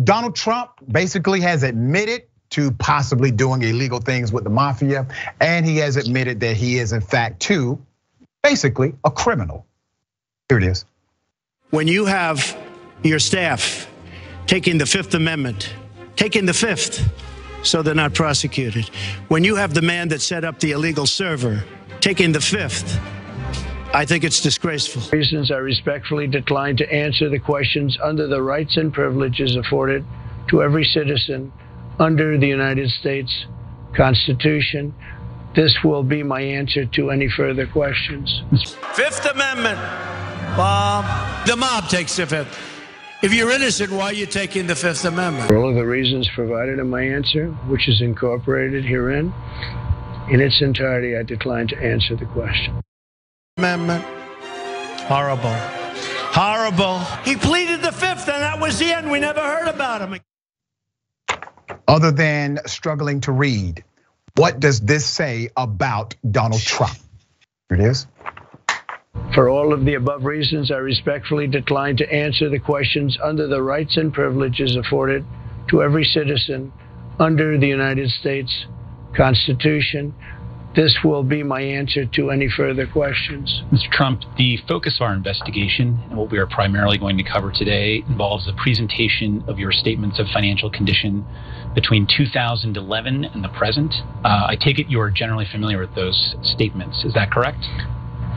Donald Trump basically has admitted to possibly doing illegal things with the mafia, and he has admitted that he is in fact too, basically a criminal. Here it is. When you have your staff taking the Fifth Amendment, taking the Fifth, so they're not prosecuted. When you have the man that set up the illegal server taking the Fifth, I think it's disgraceful. Reasons I respectfully decline to answer the questions under the rights and privileges afforded to every citizen under the United States Constitution. This will be my answer to any further questions. Fifth Amendment. The mob takes the Fifth. If you're innocent, why are you taking the Fifth Amendment? For all of the reasons provided in my answer, which is incorporated herein, in its entirety, I decline to answer the question. Amendment. Horrible. Horrible. He pleaded the Fifth, and that was the end. We never heard about him. Other than struggling to read, what does this say about Donald Trump? Here it is. For all of the above reasons, I respectfully decline to answer the questions under the rights and privileges afforded to every citizen under the United States Constitution. This will be my answer to any further questions. Mr. Trump, the focus of our investigation and what we are primarily going to cover today involves the presentation of your statements of financial condition between 2011 and the present. I take it you are generally familiar with those statements. Is that correct?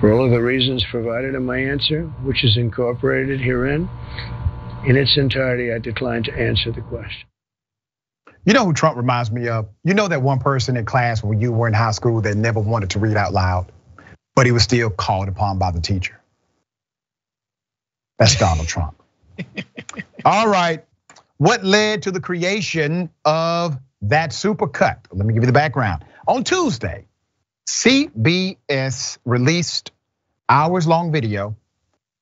For all of the reasons provided in my answer, which is incorporated herein, in its entirety, I decline to answer the question. You know who Trump reminds me of? You know that one person in class when you were in high school that never wanted to read out loud, but he was still called upon by the teacher? That's Donald Trump. All right, what led to the creation of that supercut? Let me give you the background. On Tuesday, CBS released hours-long video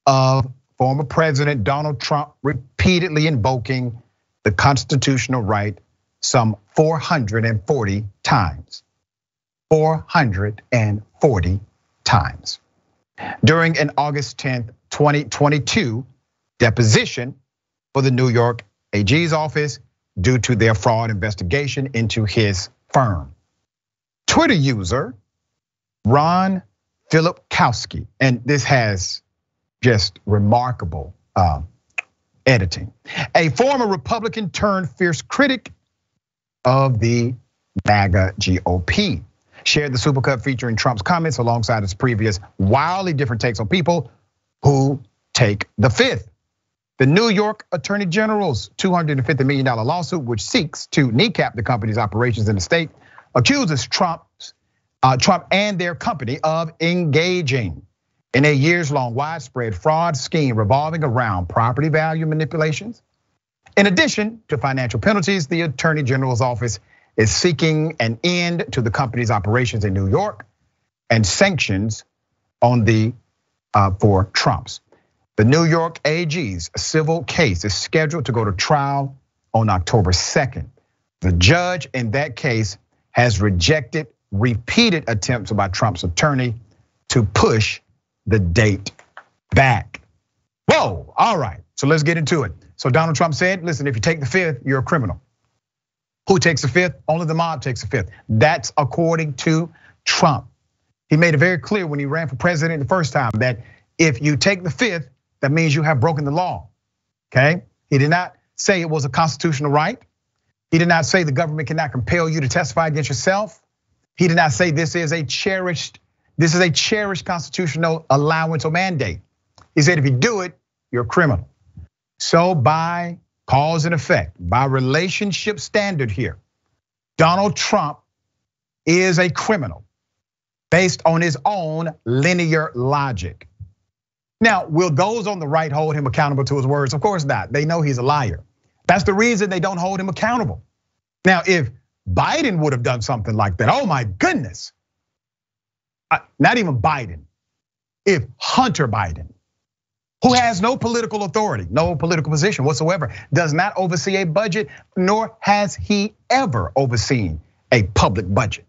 of former President Donald Trump repeatedly invoking the constitutional right some 440 times. 440 times. During an August 10th, 2022 deposition for the New York AG's office due to their fraud investigation into his firm. Twitter user Ron Filipkowski, and this has just remarkable editing. A former Republican turned fierce critic of the MAGA GOP shared the supercut featuring Trump's comments alongside his previous wildly different takes on people who take the Fifth. The New York Attorney General's $250 million lawsuit, which seeks to kneecap the company's operations in the state, accuses Trump and their company of engaging in a years-long widespread fraud scheme revolving around property value manipulations. In addition to financial penalties, the Attorney General's office is seeking an end to the company's operations in New York and sanctions on for Trump's. The New York AG's civil case is scheduled to go to trial on October 2nd. The judge in that case has rejected repeated attempts by Trump's attorney to push the date back. Whoa, all right, so let's get into it. So Donald Trump said, listen, if you take the Fifth, you're a criminal. Who takes the Fifth? Only the mob takes the Fifth. That's according to Trump. He made it very clear when he ran for president the first time that if you take the Fifth, that means you have broken the law, okay? He did not say it was a constitutional right. He did not say the government cannot compel you to testify against yourself. He did not say this is a cherished constitutional allowance or mandate. He said if you do it, you're a criminal. So by cause and effect, by relationship standard here, Donald Trump is a criminal based on his own linear logic. Now, will those on the right hold him accountable to his words? Of course not. They know he's a liar. That's the reason they don't hold him accountable. Now, if Biden would have done something like that, oh my goodness. Not even Biden. If Hunter Biden, who has no political authority, no political position whatsoever, does not oversee a budget, nor has he ever overseen a public budget.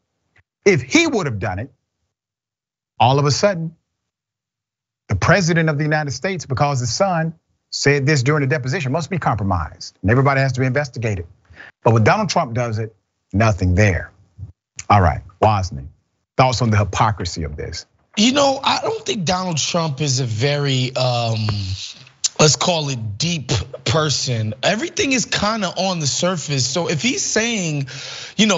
If he would have done it, all of a sudden, the president of the United States, because his son said this during the deposition must be compromised, and everybody has to be investigated. But when Donald Trump does it, nothing there. All right, Wosny, thoughts on the hypocrisy of this? You know, I don't think Donald Trump is a very, let's call it deep person. Everything is kind of on the surface. So if he's saying,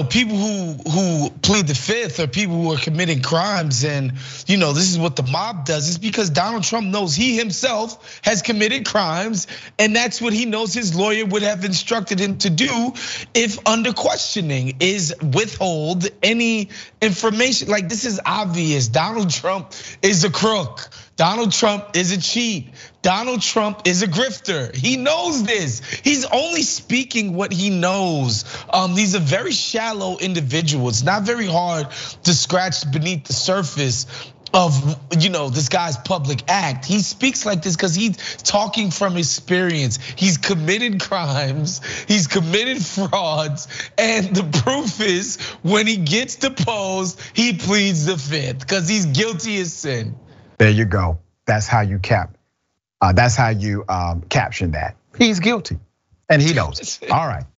people who plead the fifth are people who are committing crimes, and this is what the mob does, it's because Donald Trump knows he himself has committed crimes, and that's what he knows his lawyer would have instructed him to do if under questioning, is withhold any information. Like, this is obvious. Donald Trump is a crook. Donald Trump is a cheat. Donald Trump is a grifter. He knows this. He's only speaking what he knows. These are very shallow individuals. It's not very hard to scratch beneath the surface of this guy's public act. He speaks like this because he's talking from experience. He's committed crimes, he's committed frauds, and the proof is when he gets deposed, he pleads the fifth because he's guilty as sin. There you go. That's how you caption that. He's guilty, and he knows it. All right.